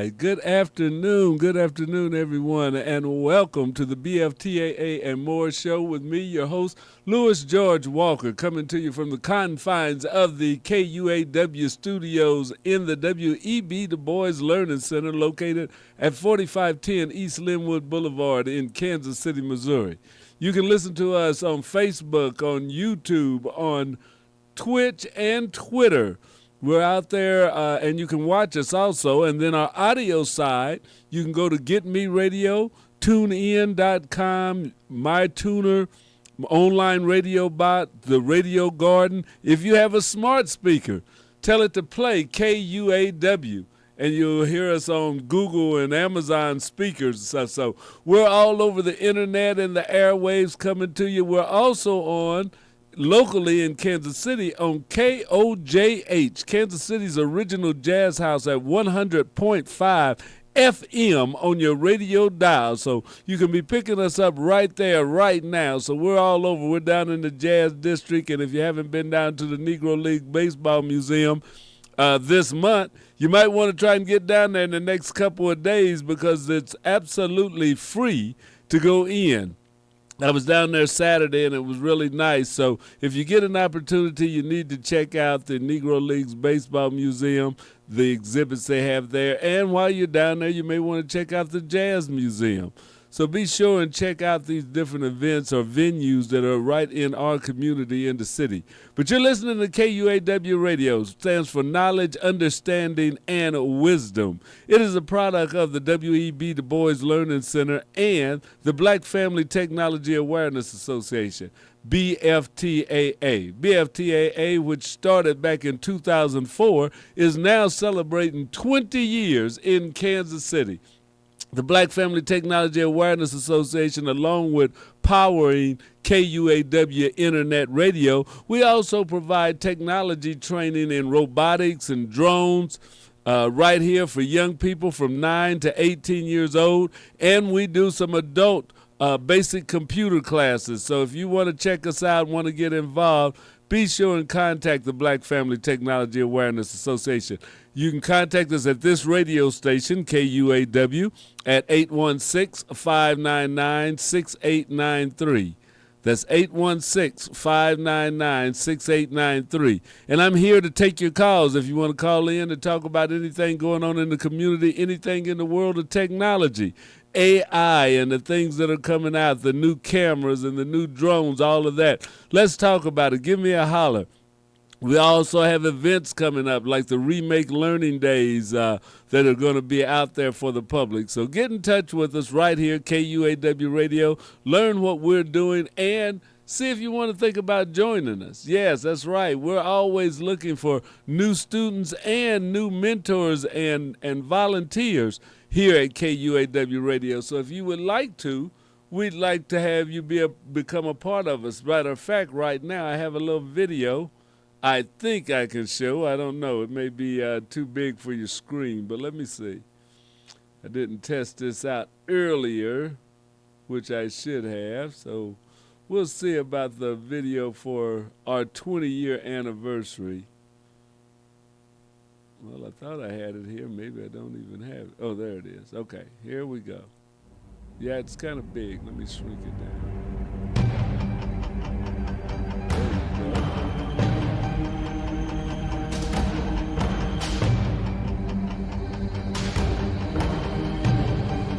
right. Good afternoon, everyone, and welcome to the BFTAA and More Show with me, your host, Louis George Walker, coming to you from the confines of the KUAW studios in the W.E.B. Du Bois Learning Center located at 4510 East Linwood Boulevard in Kansas City, Missouri. You can listen to us on Facebook, on YouTube, on Twitch, and Twitter. We're out there, and you can watch us also. And then our audio side, you can go to Get Me Radio, TuneIn.com, MyTuner, Online Radio Bot, the Radio Garden. If you have a smart speaker, tell it to play KUAW, and you'll hear us on Google and Amazon speakers and stuff. So we're all over the internet and the airwaves coming to you. We're also on locally in Kansas City on KOJH, Kansas City's original jazz house at 100.5 FM on your radio dial. So you can be picking us up right there, right now. So we're all over. We're down in the Jazz District, and if you haven't been down to the Negro League Baseball Museum this month, you might want to try and get down there in the next couple of days because it's absolutely free to go in. I was down there Saturday, and it was really nice. So if you get an opportunity, you need to check out the Negro Leagues Baseball Museum, the exhibits they have there. And while you're down there, you may want to check out the Jazz Museum. So be sure and check out these different events or venues that are right in our community in the city. But you're listening to KUAW Radio. Stands for Knowledge, Understanding, and Wisdom. It is a product of the W.E.B. Du Bois Learning Center and the Black Family Technology Awareness Association, BFTAA. BFTAA, which started back in 2004, is now celebrating 20 years in Kansas City. The Black Family Technology Awareness Association, along with powering KUAW Internet Radio, we also provide technology training in robotics and drones right here for young people from 9 to 18 years old, and we do some adult basic computer classes. So if you want to check us out, want to get involved, be sure and contact the Black Family Technology Awareness Association. You can contact us at this radio station, KUAW, at 816-599-6893. That's 816-599-6893. And I'm here to take your calls if you want to call in to talk about anything going on in the community, anything in the world of technology, AI and the things that are coming out, the new cameras and the new drones, all of that. Let's talk about it. Give me a holler. We also have events coming up like the Remake Learning Days that are going to be out there for the public. So get in touch with us right here, KUAW Radio. Learn what we're doing and see if you want to think about joining us. Yes, that's right. We're always looking for new students and new mentors and volunteers here at KUAW Radio. So if you would like to, we'd like to have you become a part of us. Matter of fact, right now I have a little video I think I can show. I don't know. It may be too big for your screen, but let me see. I didn't test this out earlier, which I should have. So we'll see about the video for our 20-year anniversary. Well, I thought I had it here. Maybe I don't even have it. Oh, there it is. Okay, here we go. Yeah, it's kind of big. Let me shrink it down. There you go.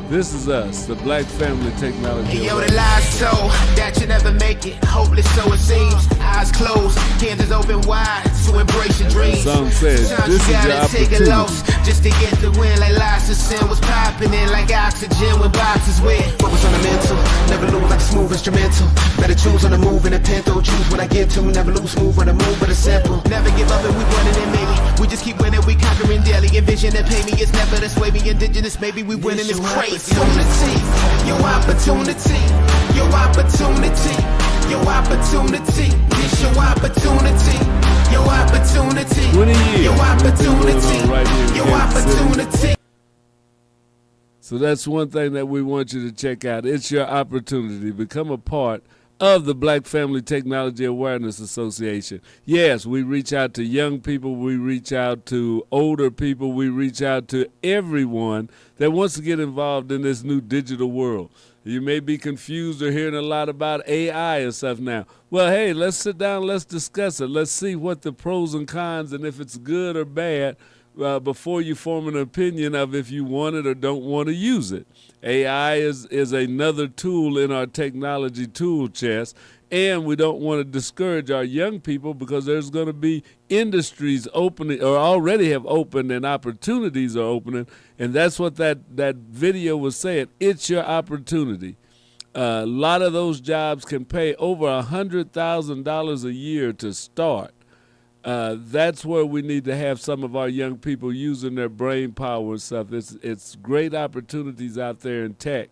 This is us, the Black Family Technology. Yo, the lies so that you never make it. Hopeless, so it seems. Eyes closed, canvas open wide to embrace your dreams. The song says, this is your opportunity. Take a loss just to get the win. Like lies to sin was popping in like oxygen when boxes wet. Focus on the mental, never lose like a smooth instrumental. Better choose on the move in a pinto. Choose what I get to, never lose smooth on the move, but it's simple. Never give up and we running it, maybe. We just keep winning, we conquering daily. Envision that pay me, it's never to sway me. Indigenous, maybe we winning this crazy. Your opportunity, your opportunity, your opportunity, this your opportunity, your opportunity, 20 years. Your opportunity, right here your opportunity. So that's one thing that we want you to check out. It's your opportunity. Become a part of the Black Family Technology Awareness Association. Yes, we reach out to young people, we reach out to older people, we reach out to everyone that wants to get involved in this new digital world. You may be confused or hearing a lot about AI and stuff now. Well, hey, let's sit down, let's discuss it. Let's see what the pros and cons and if it's good or bad before you form an opinion of if you want it or don't want to use it. AI is another tool in our technology tool chest, and we don't want to discourage our young people because there's going to be industries opening or already have opened and opportunities are opening, and that's what that video was saying. It's your opportunity. A lot of those jobs can pay over $100,000 a year to start. That's where we need to have some of our young people using their brain power and stuff. It's great opportunities out there in tech,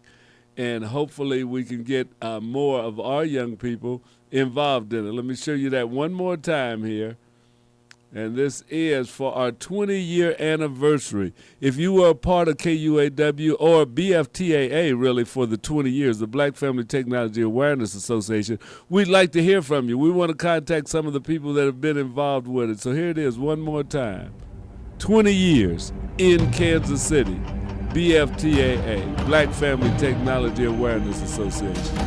and hopefully we can get more of our young people involved in it. Let me show you that one more time here. And this is for our 20-year anniversary. If you were a part of KUAW or BFTAA, really, for the 20 years, the Black Family Technology Awareness Association, we'd like to hear from you. We want to contact some of the people that have been involved with it. So here it is one more time. 20 years in Kansas City, BFTAA, Black Family Technology Awareness Association.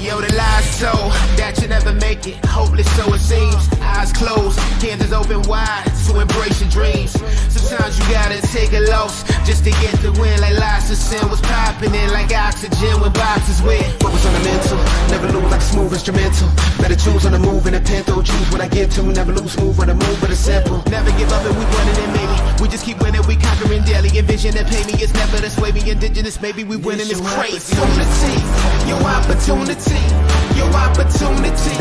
Yo, the lies so that you never make it. Hopeless, so it seems. Eyes closed, hands open wide to embrace your dreams. Sometimes you gotta take a loss just to get the win. Like lies to sin was popping in like oxygen when boxes wet. Focus on the mental, never lose like a smooth instrumental. Better choose on the move in a pinto. Choose what I get to, never lose smooth on the move, but it's simple. Never give up and we winning it, maybe. We just keep winning, we conquering daily. Envision and pay me, it's never the sway me. Indigenous, maybe we winning, it's crazy. Your opportunity, your opportunity,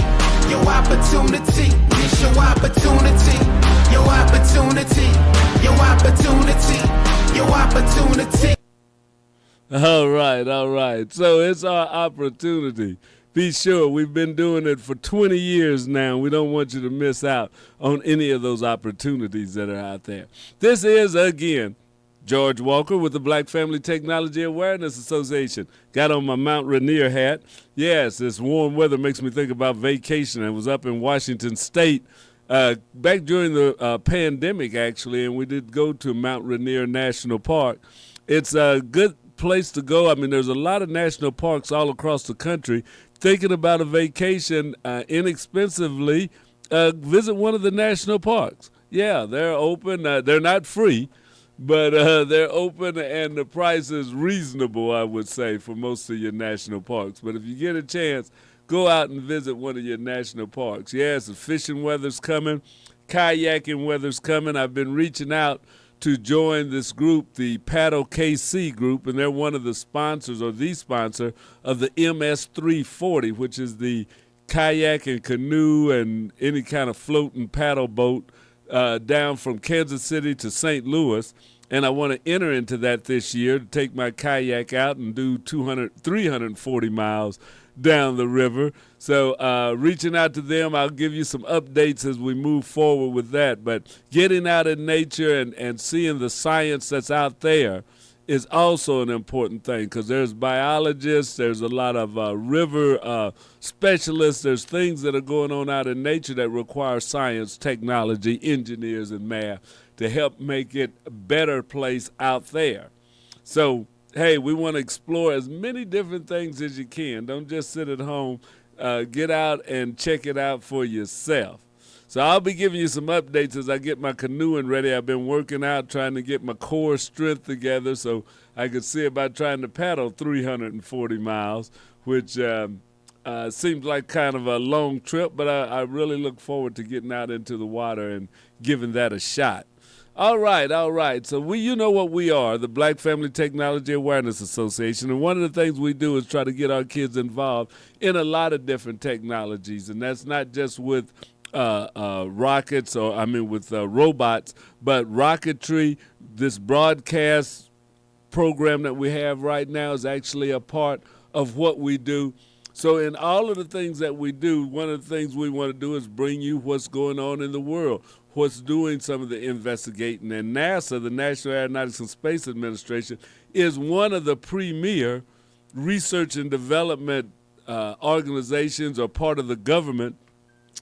your opportunity. This your opportunity, your opportunity, your opportunity, your opportunity. All right. So it's our opportunity. Be sure we've been doing it for 20 years now. We don't want you to miss out on any of those opportunities that are out there. This is, again, George Walker with the Black Family Technology Awareness Association. Got on my Mount Rainier hat. Yes, this warm weather makes me think about vacation. I was up in Washington State back during the pandemic, actually, and we did go to Mount Rainier National Park. It's a good place to go. I mean, there's a lot of national parks all across the country. Thinking about a vacation inexpensively, visit one of the national parks. Yeah, they're open. They're not free, but they're open, and the price is reasonable, I would say, for most of your national parks. But if you get a chance, go out and visit one of your national parks. Yes, the fishing weather's coming, kayaking weather's coming. I've been reaching out to join this group, the Paddle KC group, and they're one of the sponsors, or the sponsor, of the MS-340, which is the kayak and canoe and any kind of floating paddle boat down from Kansas City to St. Louis. And I want to enter into that this year to take my kayak out and do 340 miles down the river. So reaching out to them, I'll give you some updates as we move forward with that. But getting out in nature and seeing the science that's out there is also an important thing, because there's biologists, there's a lot of river specialists, there's things that are going on out in nature that require science, technology, engineers, and math to help make it a better place out there. So, hey, we want to explore as many different things as you can. Don't just sit at home. Get out and check it out for yourself. So I'll be giving you some updates as I get my canoeing ready. I've been working out, trying to get my core strength together so I could see about trying to paddle 340 miles, which seems like kind of a long trip, but I really look forward to getting out into the water and giving that a shot. All right. So you know what we are, the Black Family Technology Awareness Association. And one of the things we do is try to get our kids involved in a lot of different technologies. And that's not just with rockets with robots, but rocketry. This broadcast program that we have right now is actually a part of what we do. So in all of the things that we do, one of the things we want to do is bring you what's going on in the world, what's doing some of the investigating. And NASA, the National Aeronautics and Space Administration, is one of the premier research and development organizations or part of the government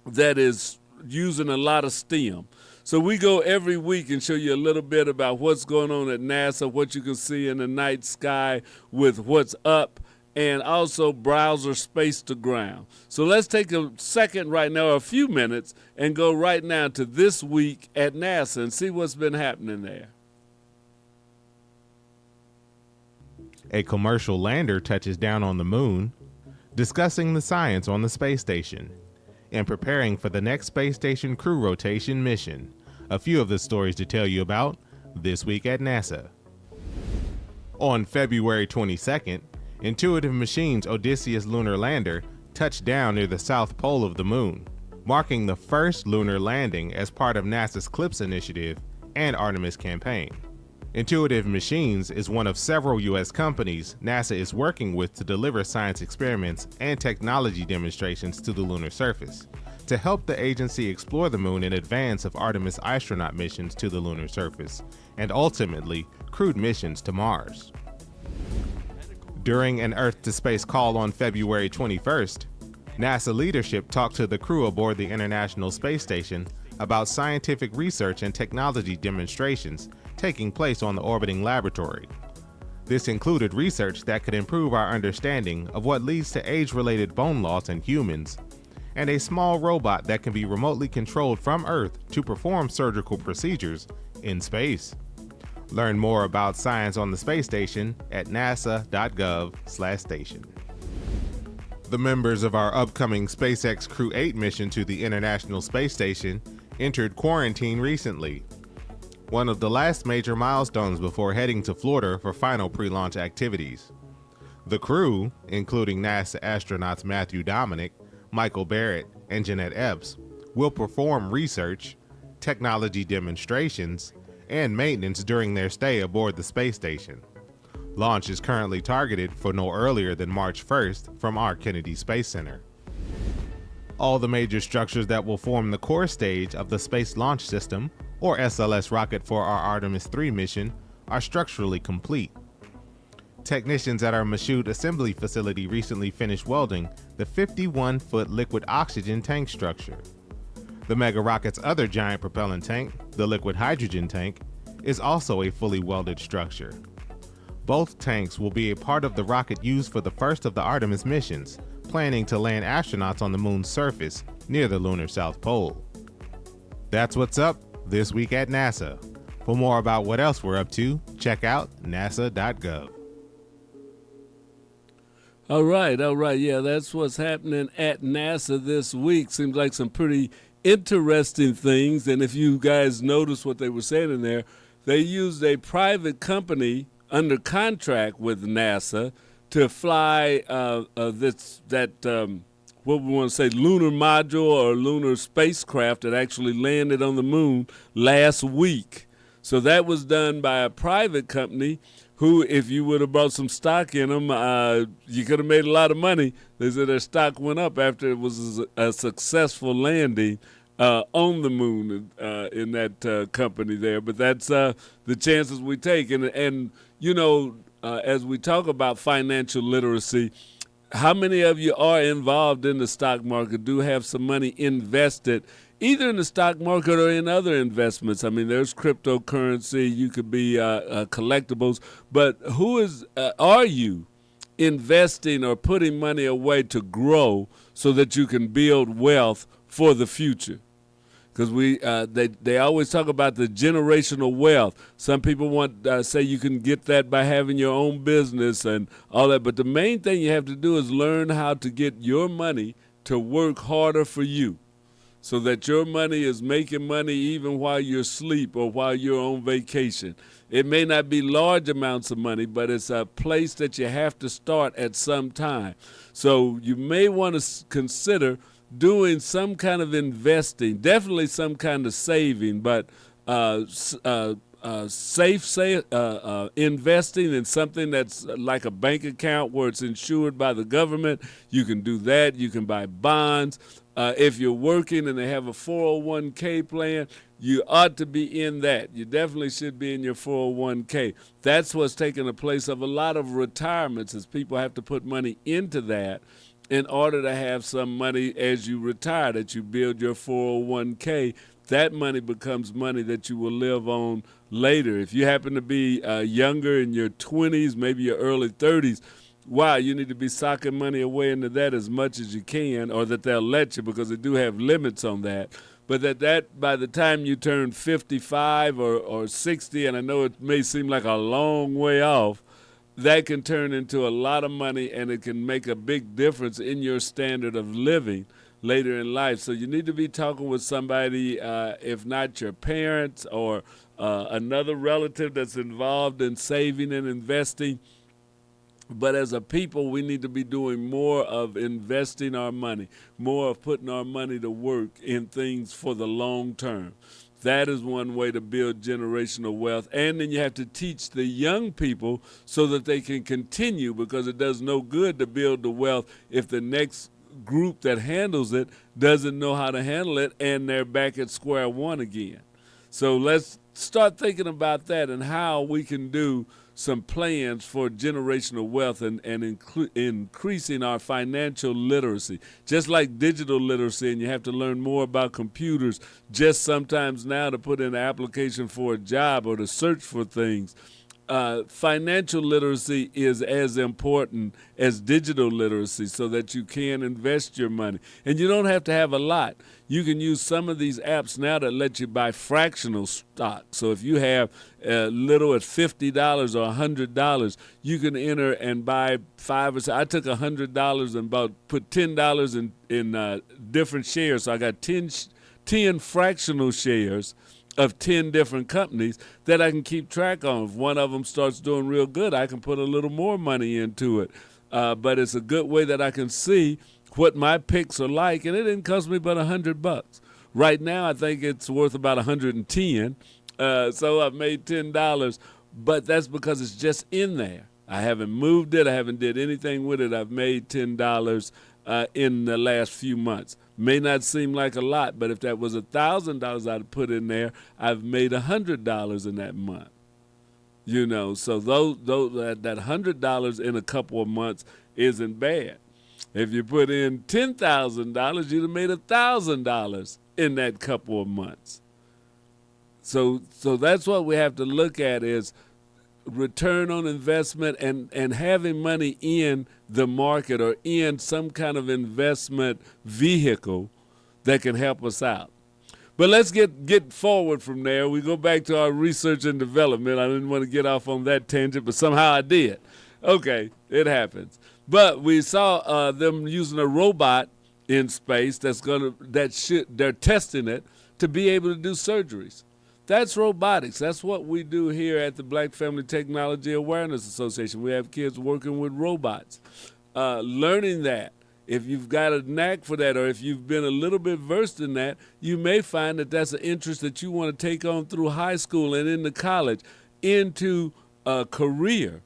that is using a lot of STEM. So we go every week and show you a little bit about what's going on at NASA, what you can see in the night sky with what's up, and also browser space to ground. So let's take a second right now, a few minutes, and go right now to this week at NASA and see what's been happening there. A commercial lander touches down on the moon, discussing the science on the space station, and preparing for the next space station crew rotation mission. A few of the stories to tell you about this week at NASA. On February 22nd, Intuitive Machines' Odysseus lunar lander touched down near the south pole of the moon, marking the first lunar landing as part of NASA's CLIPS initiative and Artemis campaign. Intuitive Machines is one of several U.S. companies NASA is working with to deliver science experiments and technology demonstrations to the lunar surface, to help the agency explore the moon in advance of Artemis astronaut missions to the lunar surface, and ultimately crewed missions to Mars. During an Earth-to-Space call on February 21st, NASA leadership talked to the crew aboard the International Space Station about scientific research and technology demonstrations taking place on the orbiting laboratory. This included research that could improve our understanding of what leads to age-related bone loss in humans, and a small robot that can be remotely controlled from Earth to perform surgical procedures in space. Learn more about science on the space station at nasa.gov/station. The members of our upcoming SpaceX Crew 8 mission to the International Space Station entered quarantine recently, one of the last major milestones before heading to Florida for final pre-launch activities. The crew, including NASA astronauts Matthew Dominic, Michael Barrett, and Jeanette Epps, will perform research, technology demonstrations, and maintenance during their stay aboard the space station. Launch is currently targeted for no earlier than March 1st from our Kennedy Space Center. All the major structures that will form the core stage of the Space Launch System, or SLS rocket for our Artemis 3 mission, are structurally complete. Technicians at our Michoud assembly facility recently finished welding the 51-foot liquid oxygen tank structure. The mega rocket's other giant propellant tank, the liquid hydrogen tank, is also a fully welded structure. Both tanks will be a part of the rocket used for the first of the Artemis missions, planning to land astronauts on the moon's surface near the lunar South Pole. That's what's up this week at NASA. For more about what else we're up to, check out nasa.gov. All right. Yeah, that's what's happening at NASA this week. Seems like some pretty interesting things. And if you guys notice what they were saying in there, they used a private company under contract with NASA to fly what we want to say, lunar module or lunar spacecraft that actually landed on the moon last week. So that was done by a private company who, if you would have brought some stock in them, you could have made a lot of money. They said their stock went up after it was a successful landing on the moon in that company there. But that's the chances we take. And you know, as we talk about financial literacy, how many of you are involved in the stock market, do have some money invested either in the stock market or in other investments? I mean, there's cryptocurrency, you could be collectibles, but are you investing or putting money away to grow so that you can build wealth for the future? Because they always talk about the generational wealth. Some people want say you can get that by having your own business and all that. But the main thing you have to do is learn how to get your money to work harder for you, so that your money is making money even while you're asleep or while you're on vacation. It may not be large amounts of money, but it's a place that you have to start at some time. So you may want to consider doing some kind of investing, definitely some kind of saving, but investing in something that's like a bank account where it's insured by the government. You can do that. You can buy bonds. If you're working and they have a 401k plan, you ought to be in that. You definitely should be in your 401k. That's what's taking the place of a lot of retirements, is people have to put money into that in order to have some money as you retire, that you build your 401k. That money becomes money that you will live on later. If you happen to be younger, in your 20s, maybe your early 30s, wow, you need to be socking money away into that as much as you can, or that they'll let you, because they do have limits on that. But that by the time you turn 55 or 60, and I know it may seem like a long way off, that can turn into a lot of money, and it can make a big difference in your standard of living later in life. So you need to be talking with somebody, if not your parents or another relative that's involved in saving and investing. But as a people, we need to be doing more of investing our money, more of putting our money to work in things for the long term. That is one way to build generational wealth. And then you have to teach the young people so that they can continue, because it does no good to build the wealth if the next group that handles it doesn't know how to handle it, and they're back at square one again. So let's start thinking about that and how we can do some plans for generational wealth and increasing our financial literacy. Just like digital literacy, and you have to learn more about computers just sometimes now to put in an application for a job or to search for things. Financial literacy is as important as digital literacy, so that you can invest your money. And you don't have to have a lot. You can use some of these apps now that let you buy fractional stock. So if you have little at $50 or $100, you can enter and buy 5 or 6. I took $100 and put $10 in different shares. So I got 10 fractional shares of 10 different companies that I can keep track of. If one of them starts doing real good, I can put a little more money into it. But it's a good way that I can see what my picks are like, and it didn't cost me but $100. Right now, I think it's worth about 110. So I've made $10, but that's because it's just in there. I haven't moved it. I haven't did anything with it. I've made $10 in the last few months. May not seem like a lot, but if that was $1,000 I'd put in there, I've made $100 in that month. You know, so that $100 in a couple of months isn't bad. If you put in $10,000, you'd have made $1,000 in that couple of months. So that's what we have to look at, is return on investment and having money in the market or in some kind of investment vehicle that can help us out. But let's get forward from there. We go back to our research and development. I didn't want to get off on that tangent, but somehow I did. Okay, it happens. But we saw them using a robot in space they're testing it to be able to do surgeries. That's robotics. That's what we do here at the Black Family Technology Awareness Association. We have kids working with robots. Learning that, if you've got a knack for that, or if you've been a little bit versed in that, you may find that that's an interest that you want to take on through high school and into college, into a career.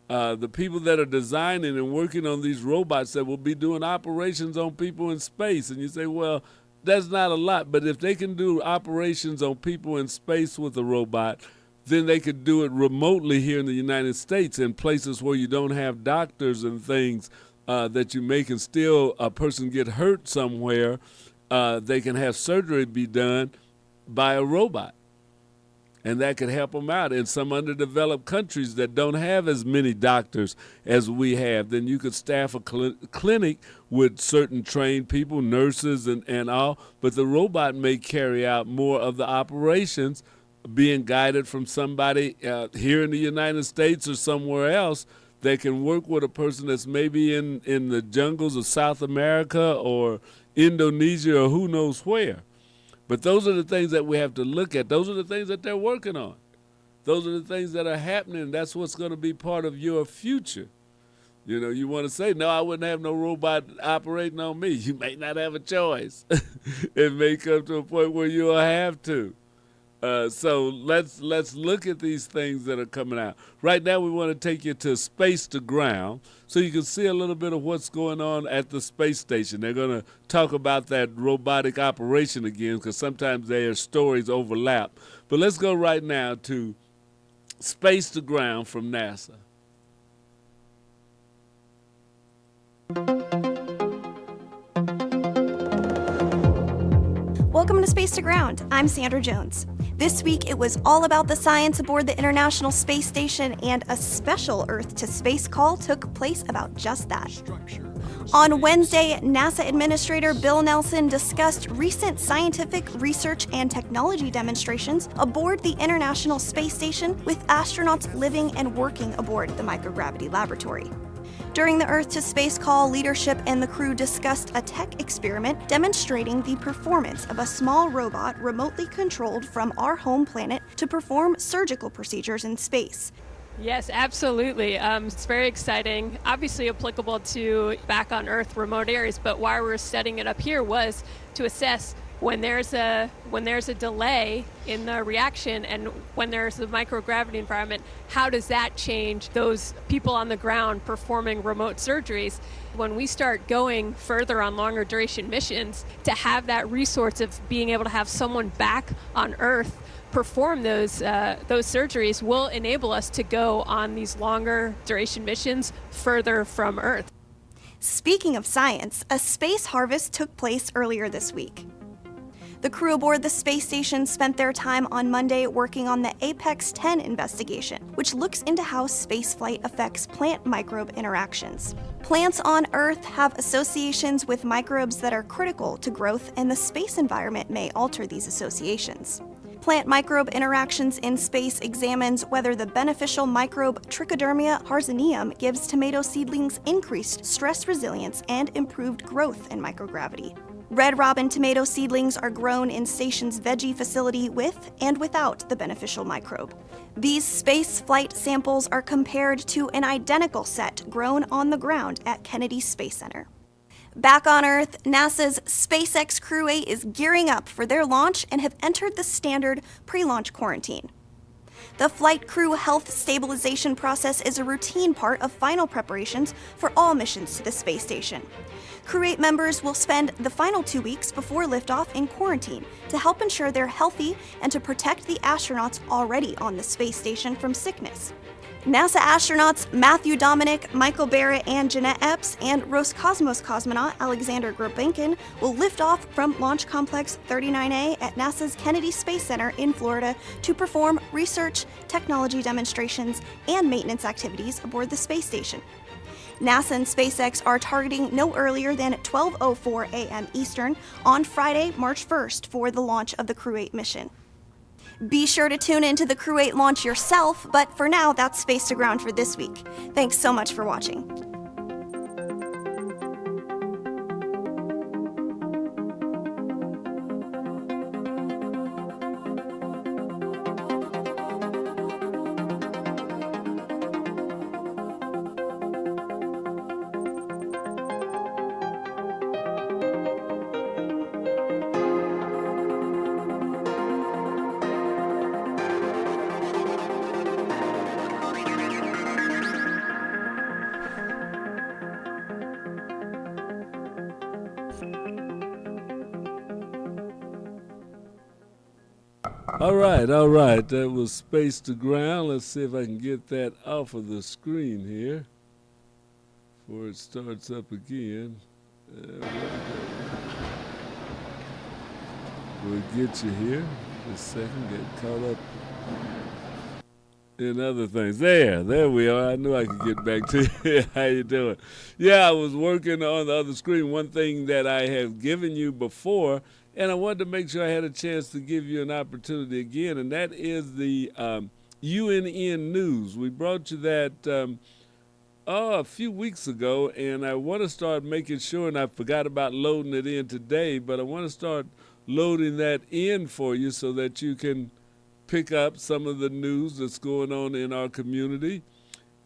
The people that are designing and working on these robots that will be doing operations on people in space. And you say, well, that's not a lot, but if they can do operations on people in space with a robot, then they could do it remotely here in the United States in places where you don't have doctors and things that you may can still, a person get hurt somewhere, they can have surgery be done by a robot. And that could help them out. In some underdeveloped countries that don't have as many doctors as we have, then you could staff a clinic with certain trained people, nurses and all, but the robot may carry out more of the operations, being guided from somebody here in the United States or somewhere else that can work with a person that's maybe in the jungles of South America or Indonesia or who knows where. But those are the things that we have to look at. Those are the things that they're working on. Those are the things that are happening. That's what's going to be part of your future. You know, you want to say, no, I wouldn't have no robot operating on me. You may not have a choice. It may come to a point where you'll have to. So let's look at these things that are coming out. Right now we want to take you to Space to Ground so you can see a little bit of what's going on at the space station. They're going to talk about that robotic operation again because sometimes their stories overlap. But let's go right now to Space to Ground from NASA. Welcome to Space to Ground. I'm Sandra Jones. This week, it was all about the science aboard the International Space Station, and a special Earth to Space call took place about just that. On Wednesday, NASA Administrator Bill Nelson discussed recent scientific research and technology demonstrations aboard the International Space Station with astronauts living and working aboard the microgravity laboratory. During the Earth to Space call, leadership and the crew discussed a tech experiment demonstrating the performance of a small robot remotely controlled from our home planet to perform surgical procedures in space. Yes, absolutely. It's very exciting. Obviously applicable to back on Earth remote areas, but why we're setting it up here was to assess when there's a delay in the reaction and when there's a microgravity environment, how does that change those people on the ground performing remote surgeries? When we start going further on longer duration missions, to have that resource of being able to have someone back on Earth perform those surgeries will enable us to go on these longer duration missions further from Earth. Speaking of science, a space harvest took place earlier this week. The crew aboard the space station spent their time on Monday working on the Apex 10 investigation, which looks into how spaceflight affects plant microbe interactions. Plants on Earth have associations with microbes that are critical to growth, and the space environment may alter these associations. Plant microbe interactions in space examines whether the beneficial microbe Trichodermia harzineum gives tomato seedlings increased stress resilience and improved growth in microgravity. Red robin tomato seedlings are grown in station's veggie facility with and without the beneficial microbe. These space flight samples are compared to an identical set grown on the ground at Kennedy Space Center. Back on Earth, NASA's SpaceX Crew 8 is gearing up for their launch and have entered the standard pre-launch quarantine. The flight crew health stabilization process is a routine part of final preparations for all missions to the space station. Crew 8 members will spend the final 2 weeks before liftoff in quarantine to help ensure they're healthy and to protect the astronauts already on the space station from sickness. NASA astronauts Matthew Dominic, Michael Barrett, and Jeanette Epps, and Roscosmos cosmonaut Alexander Gurbankin will lift off from Launch Complex 39A at NASA's Kennedy Space Center in Florida to perform research, technology demonstrations, and maintenance activities aboard the space station. NASA and SpaceX are targeting no earlier than 12:04 a.m. Eastern on Friday, March 1st for the launch of the Crew 8 mission. Be sure to tune into the Crew 8 launch yourself, but for now, that's Space to Ground for this week. Thanks so much for watching. All right. That was Space to Ground. Let's see if I can get that off of the screen here before it starts up again. We'll get you here. Just a second, get caught up in other things. There we are. I knew I could get back to you. How you doing? Yeah, I was working on the other screen. One thing that I have given you before, and I wanted to make sure I had a chance to give you an opportunity again, and that is the UNN News. We brought you that a few weeks ago, and I want to start making sure, and I forgot about loading it in today, but I want to start loading that in for you so that you can pick up some of the news that's going on in our community.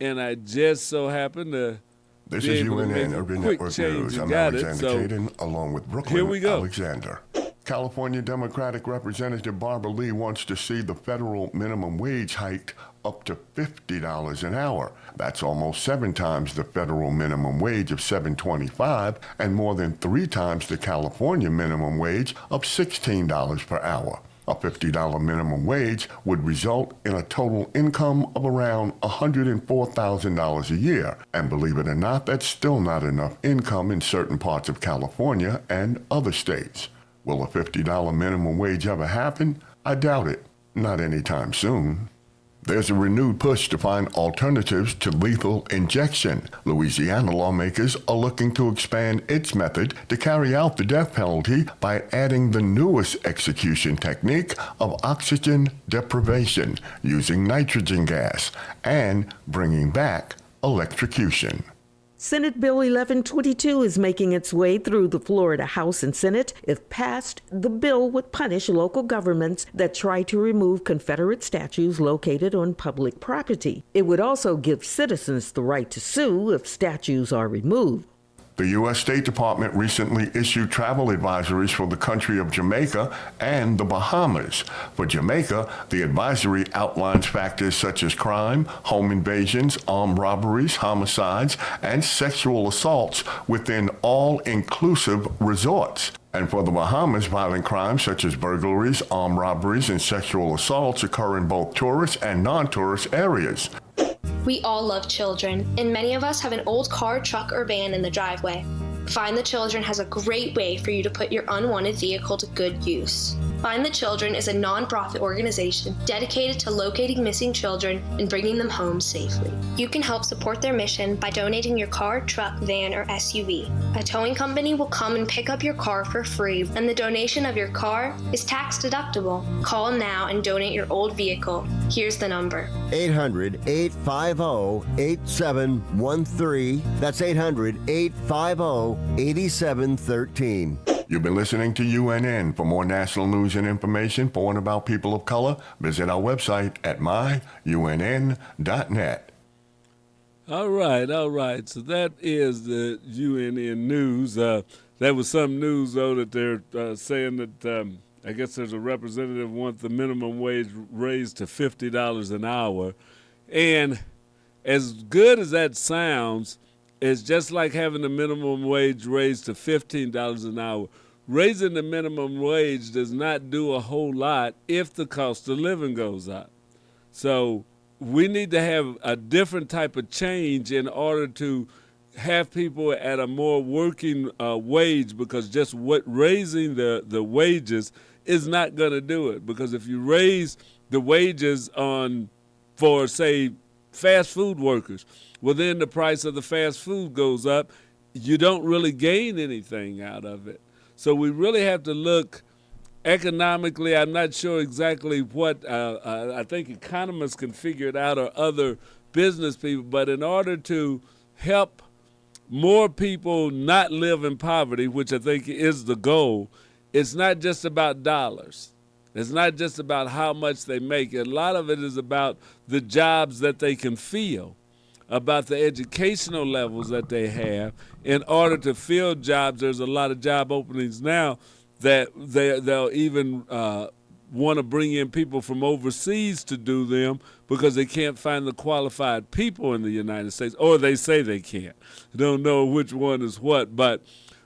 And I just so happen to This be is able to make UNN a Urban quick Network change. News. You I'm got Alexander it. So Caden, along with Brooklyn here we go. Alexander. California Democratic Representative Barbara Lee wants to see the federal minimum wage hiked up to $50 an hour. That's almost 7 times the federal minimum wage of $7.25 and more than 3 times the California minimum wage of $16 per hour. A $50 minimum wage would result in a total income of around $104,000 a year. And believe it or not, that's still not enough income in certain parts of California and other states. Will a $50 minimum wage ever happen? I doubt it. Not anytime soon. There's a renewed push to find alternatives to lethal injection. Louisiana lawmakers are looking to expand its method to carry out the death penalty by adding the newest execution technique of oxygen deprivation using nitrogen gas and bringing back electrocution. Senate Bill 1122 is making its way through the Florida House and Senate. If passed, the bill would punish local governments that try to remove Confederate statues located on public property. It would also give citizens the right to sue if statues are removed. The U.S. State Department recently issued travel advisories for the country of Jamaica and the Bahamas. For Jamaica, the advisory outlines factors such as crime, home invasions, armed robberies, homicides, and sexual assaults within all-inclusive resorts. And for the Bahamas, violent crimes such as burglaries, armed robberies, and sexual assaults occur in both tourist and non-tourist areas. We all love children, and many of us have an old car, truck, or van in the driveway. Find the Children has a great way for you to put your unwanted vehicle to good use. Find the Children is a non-profit organization dedicated to locating missing children and bringing them home safely. You can help support their mission by donating your car, truck, van, or SUV. A towing company will come and pick up your car for free, and the donation of your car is tax deductible. Call now and donate your old vehicle. Here's the number. 800-850-8713. That's 800-850-8713. You've been listening to UNN. For more national news and information for and about people of color, visit our website at myunn.net. All right. So that is the UNN news. That was some news, though, that they're saying that I guess there's a representative wants the minimum wage raised to $50 an hour. And as good as that sounds, it's just like having the minimum wage raised to $15 an hour. Raising the minimum wage does not do a whole lot if the cost of living goes up. So we need to have a different type of change in order to have people at a more working wage, because just raising the wages is not going to do it. Because if you raise the wages for, say, fast food workers, well, then the price of the fast food goes up. You don't really gain anything out of it. So we really have to look economically. I'm not sure exactly what, I think economists can figure it out, or other business people, but in order to help more people not live in poverty, which I think is the goal, it's not just about dollars. It's not just about how much they make. A lot of it is about the jobs that they can fill, about the educational levels that they have. In order to fill jobs, there's a lot of job openings now that they'll even want to bring in people from overseas to do them because they can't find the qualified people in the United States, or they say they can't. Don't know which one is what, but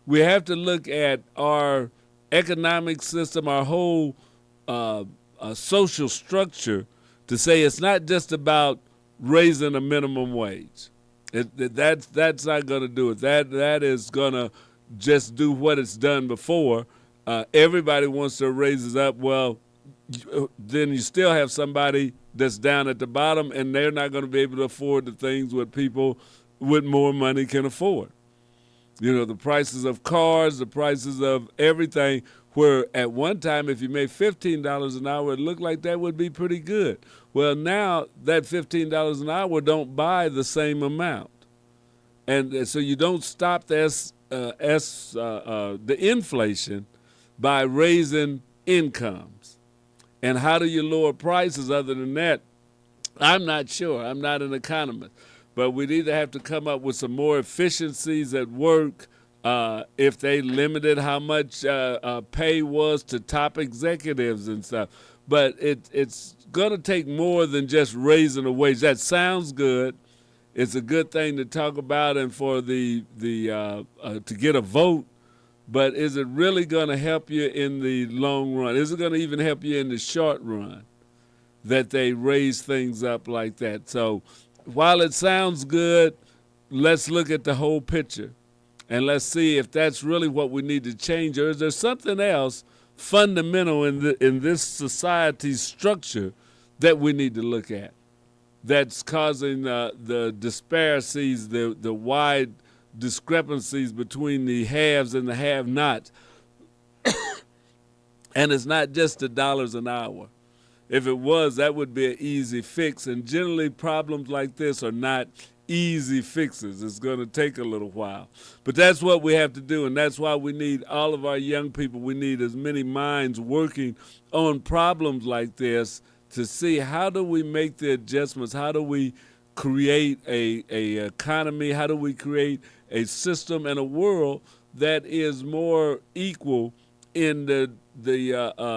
we have to look at our economic system, our whole social structure, to say it's not just about raising a minimum wage. That's not going to do it. That is going to just do what it's done before. Everybody wants their raises up. Well, then you still have somebody that's down at the bottom, and they're not going to be able to afford the things what people with more money can afford. You know, the prices of cars, the prices of everything, where at one time if you made $15 an hour, it looked like that would be pretty good. Well, now that $15 an hour don't buy the same amount. And so you don't stop the inflation by raising incomes. And how do you lower prices other than that? I'm not sure. I'm not an economist. But we'd either have to come up with some more efficiencies at work, if they limited how much pay was to top executives and stuff. But it's going to take more than just raising a wage. That sounds good. It's a good thing to talk about and for the to get a vote. But is it really going to help you in the long run? Is it going to even help you in the short run that they raise things up like that? So while it sounds good, let's look at the whole picture. And let's see if that's really what we need to change, or is there something else fundamental in this society's structure that we need to look at that's causing the disparities, the wide discrepancies between the haves and the have-nots. And it's not just the dollars an hour. If it was, that would be an easy fix. And generally, problems like this are not easy fixes. It's going to take a little while. But that's what we have to do, and that's why we need all of our young people. We need as many minds working on problems like this to see how do we make the adjustments, how do we create a economy, how do we create a system and a world that is more equal in the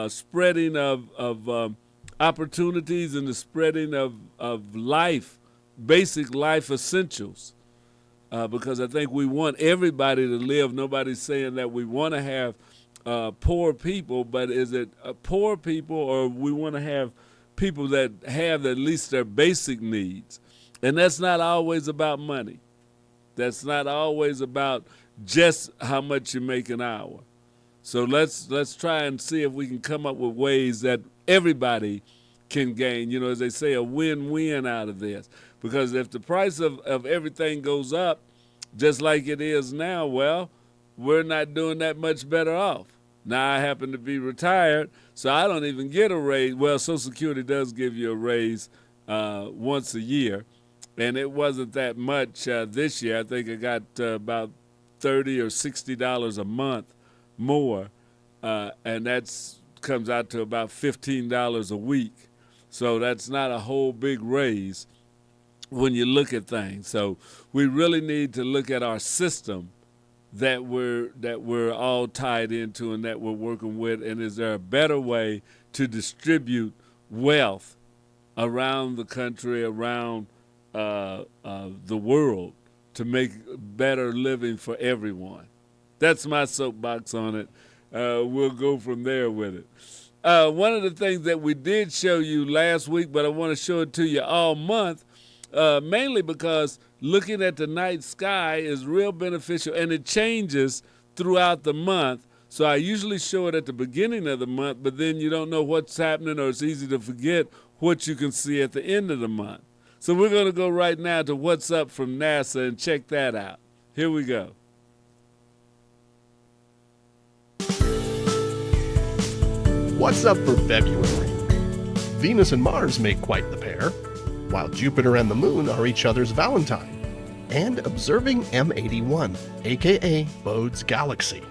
spreading of opportunities and the spreading of life, basic life essentials, because I think we want everybody to live. Nobody's saying that we want to have poor people, but is it poor people, or we want to have people that have at least their basic needs? And that's not always about money. That's not always about just how much you make an hour. So let's try and see if we can come up with ways that everybody can gain, as they say, a win-win out of this. Because if the price of everything goes up just like it is now, well, we're not doing that much better off. Now I happen to be retired, so I don't even get a raise. Well, Social Security does give you a raise once a year, and it wasn't that much this year. I think I got about $30 or $60 a month more, and that comes out to about $15 a week. So that's not a whole big raise when you look at things. So we really need to look at our system that we're all tied into and that we're working with, and is there a better way to distribute wealth around the country, around the world, to make better living for everyone? That's my soapbox on it. We'll go from there with it. One of the things that we did show you last week, but I want to show it to you all month, mainly because looking at the night sky is real beneficial, and it changes throughout the month. So I usually show it at the beginning of the month, but then you don't know what's happening, or it's easy to forget what you can see at the end of the month. So we're going to go right now to What's Up from NASA and check that out. Here we go. What's up for February? Venus and Mars make quite the pair, while Jupiter and the Moon are each other's Valentine. And observing M81, aka Bode's Galaxy.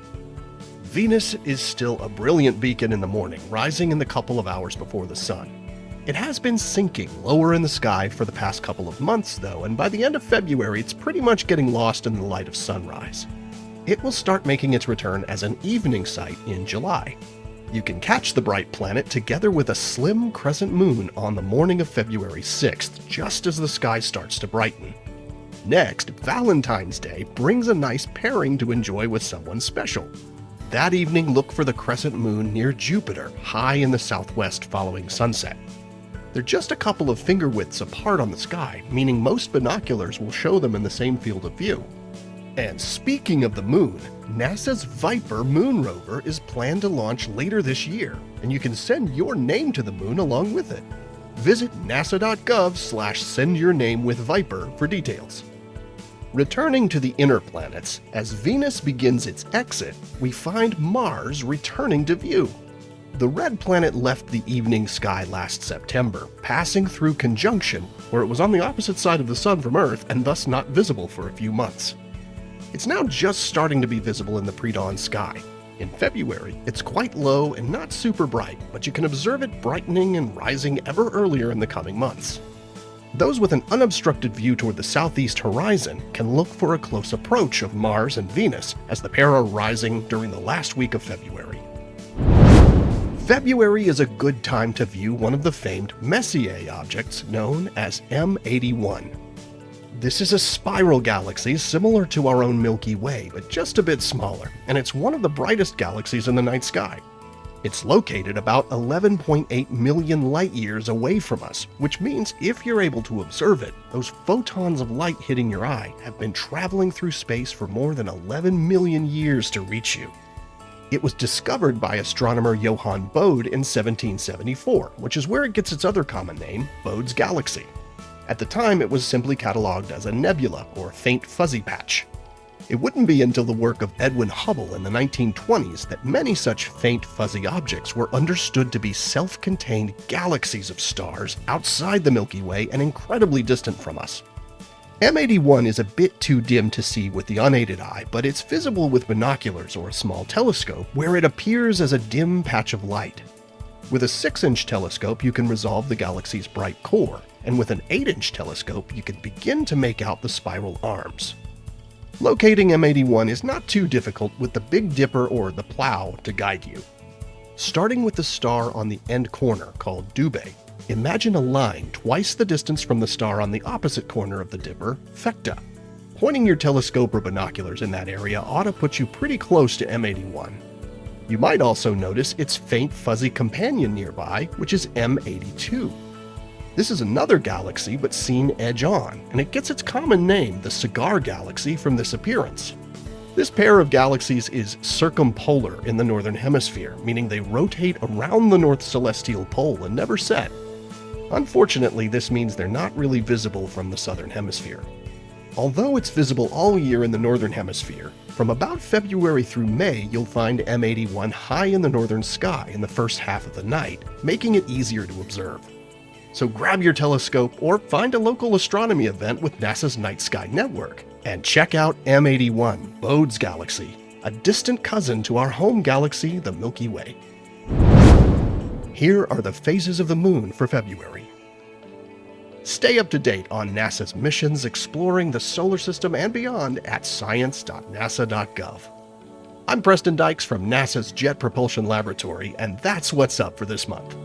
Venus is still a brilliant beacon in the morning, rising in the couple of hours before the sun. It has been sinking lower in the sky for the past couple of months, though, and by the end of February, it's pretty much getting lost in the light of sunrise. It will start making its return as an evening sight in July. You can catch the bright planet together with a slim crescent moon on the morning of February 6th, just as the sky starts to brighten. Next, Valentine's Day brings a nice pairing to enjoy with someone special. That evening, look for the crescent moon near Jupiter, high in the southwest following sunset. They're just a couple of finger widths apart on the sky, meaning most binoculars will show them in the same field of view. And speaking of the moon, NASA's Viper moon rover is planned to launch later this year, and you can send your name to the moon along with it. Visit nasa.gov/sendyournamewithviper for details. Returning to the inner planets, as Venus begins its exit, we find Mars returning to view. The red planet left the evening sky last September, passing through conjunction, where it was on the opposite side of the Sun from Earth and thus not visible for a few months. It's now just starting to be visible in the pre-dawn sky. In February, it's quite low and not super bright, but you can observe it brightening and rising ever earlier in the coming months. Those with an unobstructed view toward the southeast horizon can look for a close approach of Mars and Venus as the pair are rising during the last week of February. February is a good time to view one of the famed Messier objects known as M81. This is a spiral galaxy similar to our own Milky Way, but just a bit smaller, and it's one of the brightest galaxies in the night sky. It's located about 11.8 million light-years away from us, which means if you're able to observe it, those photons of light hitting your eye have been traveling through space for more than 11 million years to reach you. It was discovered by astronomer Johann Bode in 1774, which is where it gets its other common name, Bode's Galaxy. At the time, it was simply cataloged as a nebula, or faint fuzzy patch. It wouldn't be until the work of Edwin Hubble in the 1920s that many such faint fuzzy objects were understood to be self-contained galaxies of stars outside the Milky Way and incredibly distant from us. M81 is a bit too dim to see with the unaided eye, but it's visible with binoculars or a small telescope where it appears as a dim patch of light. With a 6-inch telescope, you can resolve the galaxy's bright core, and with an 8-inch telescope, you can begin to make out the spiral arms. Locating M81 is not too difficult with the Big Dipper or the Plow to guide you. Starting with the star on the end corner called Dubhe, imagine a line twice the distance from the star on the opposite corner of the Dipper, Phecta. Pointing your telescope or binoculars in that area ought to put you pretty close to M81. You might also notice its faint fuzzy companion nearby, which is M82. This is another galaxy but seen edge-on, and it gets its common name, the Cigar Galaxy, from this appearance. This pair of galaxies is circumpolar in the northern hemisphere, meaning they rotate around the north celestial pole and never set. Unfortunately, this means they're not really visible from the southern hemisphere. Although it's visible all year in the northern hemisphere, from about February through May you'll find M81 high in the northern sky in the first half of the night, making it easier to observe. So grab your telescope or find a local astronomy event with NASA's Night Sky Network and check out M81, Bode's Galaxy, a distant cousin to our home galaxy, the Milky Way. Here are the phases of the moon for February. Stay up to date on NASA's missions exploring the solar system and beyond at science.nasa.gov. I'm Preston Dykes from NASA's Jet Propulsion Laboratory, and that's what's up for this month.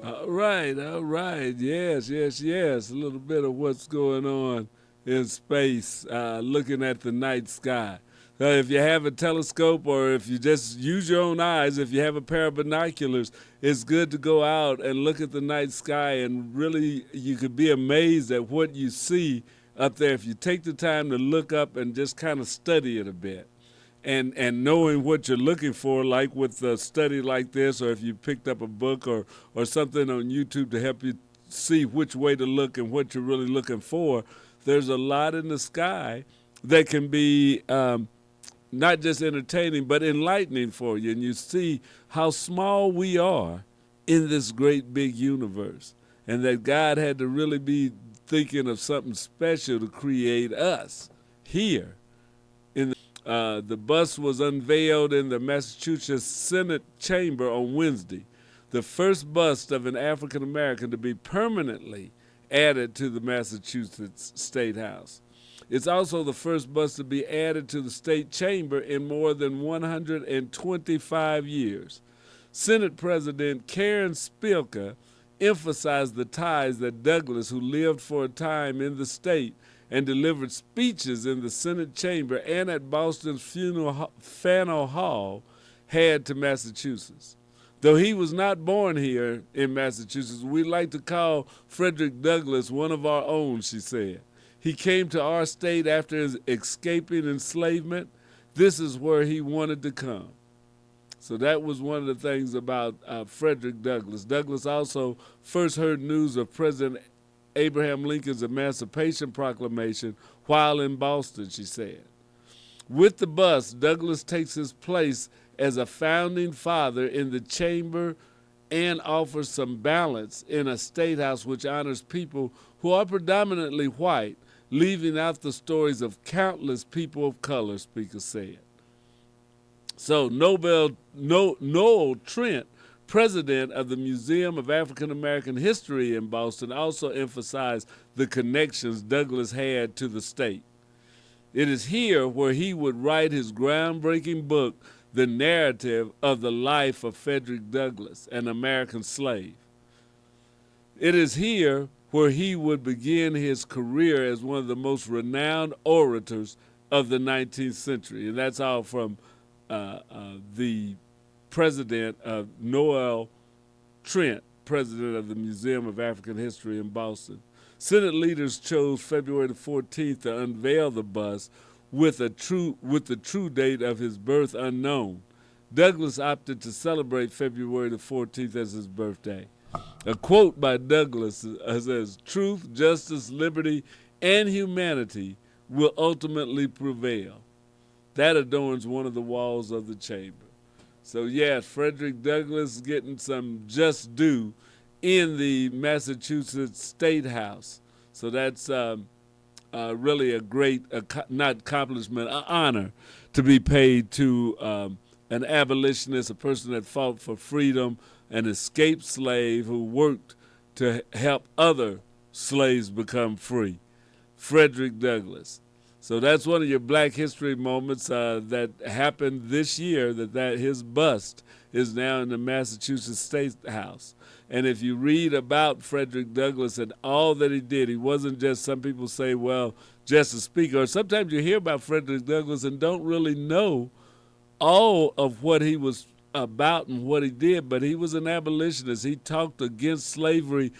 All right. Yes. A little bit of what's going on in space, looking at the night sky. If you have a telescope or if you just use your own eyes, if you have a pair of binoculars, it's good to go out and look at the night sky, and really you could be amazed at what you see up there if you take the time to look up and just kind of study it a bit. And knowing what you're looking for, like with a study like this, or if you picked up a book or something on YouTube to help you see which way to look and what you're really looking for, there's a lot in the sky that can be not just entertaining, but enlightening for you. And you see how small we are in this great big universe, and that God had to really be thinking of something special to create us here. The bust was unveiled in the Massachusetts Senate chamber on Wednesday, the first bust of an African American to be permanently added to the Massachusetts State House. It's also the first bust to be added to the state chamber in more than 125 years. Senate President Karen Spilka emphasized the ties that Douglas, who lived for a time in the state and delivered speeches in the Senate chamber and at Boston's Faneuil Hall, had to Massachusetts. Though he was not born here in Massachusetts, we like to call Frederick Douglass one of our own, she said. He came to our state after his escaping enslavement. This is where he wanted to come. So that was one of the things about Frederick Douglass. Douglass also first heard news of President Abraham Lincoln's Emancipation Proclamation while in Boston, she said. With the bust, Douglass takes his place as a founding father in the chamber and offers some balance in a state house which honors people who are predominantly white, leaving out the stories of countless people of color, Speaker said. So Noel Trent president of the Museum of African American History in Boston, also emphasized the connections Douglass had to the state. It is here where he would write his groundbreaking book, The Narrative of the Life of Frederick Douglass, an American Slave. It is here where he would begin his career as one of the most renowned orators of the 19th century. And that's all from the president of Noel Trent, president of the Museum of African History in Boston. Senate leaders chose February the 14th to unveil the bust with the true date of his birth unknown. Douglass opted to celebrate February the 14th as his birthday. A quote by Douglass says, "Truth, justice, liberty, and humanity will ultimately prevail." That adorns one of the walls of the chamber. So yes, Frederick Douglass getting some just due in the Massachusetts State House. So that's really a great, not accomplishment, an honor to be paid to an abolitionist, a person that fought for freedom, an escaped slave who worked to help other slaves become free. Frederick Douglass. So that's one of your Black History moments that happened this year, that his bust is now in the Massachusetts State House. And if you read about Frederick Douglass and all that he did, he wasn't just, some people say, well, just a speaker. Or sometimes you hear about Frederick Douglass and don't really know all of what he was about and what he did, but he was an abolitionist. He talked against slavery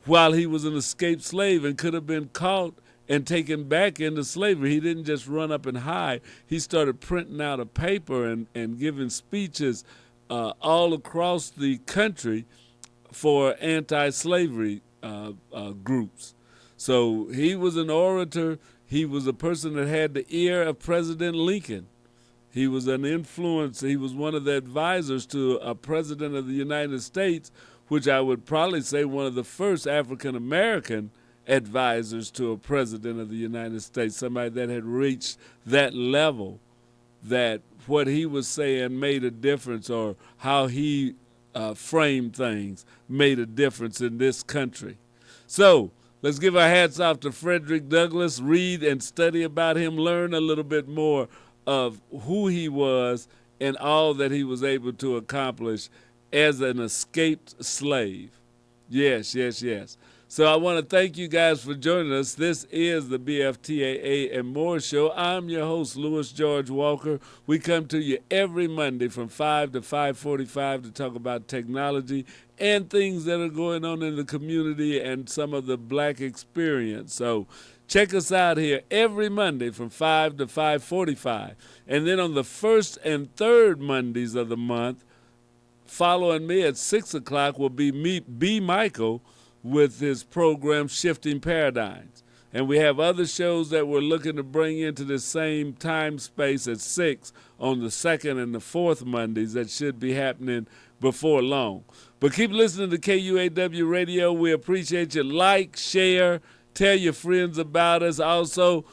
while he was an escaped slave and could have been caught and taken back into slavery. He didn't just run up and hide. He started printing out a paper and giving speeches all across the country for anti-slavery groups. So he was an orator. He was a person that had the ear of President Lincoln. He was an influence. He was one of the advisors to a president of the United States, which I would probably say one of the first African-American advisors to a president of the United States, somebody that had reached that level, that what he was saying made a difference, or how he framed things made a difference in this country. So let's give our hats off to Frederick Douglass, read and study about him, learn a little bit more of who he was and all that he was able to accomplish as an escaped slave. Yes, yes, yes. So I want to thank you guys for joining us. This is the BFTAA and More Show. I'm your host, Louis George Walker. We come to you every Monday from 5 to 5:45 to talk about technology and things that are going on in the community and some of the Black experience. So check us out here every Monday from 5 to 5:45. And then on the first and third Mondays of the month, following me at 6 o'clock will be B. Michael, with his program Shifting Paradigms. And we have other shows that we're looking to bring into the same time space at 6 on the second and the fourth Mondays that should be happening before long. But keep listening to KUAW Radio. We appreciate you. Like, share, tell your friends about us. Also,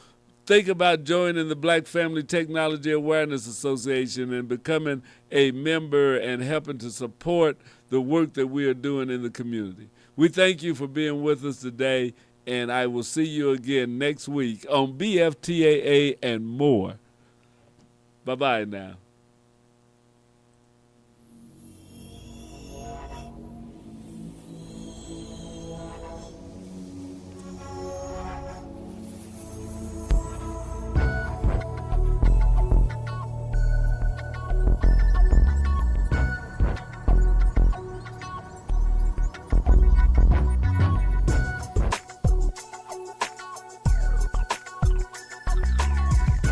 think about joining the Black Family Technology Awareness Association and becoming a member and helping to support the work that we are doing in the community. We thank you for being with us today, and I will see you again next week on BFTAA and More. Bye-bye now.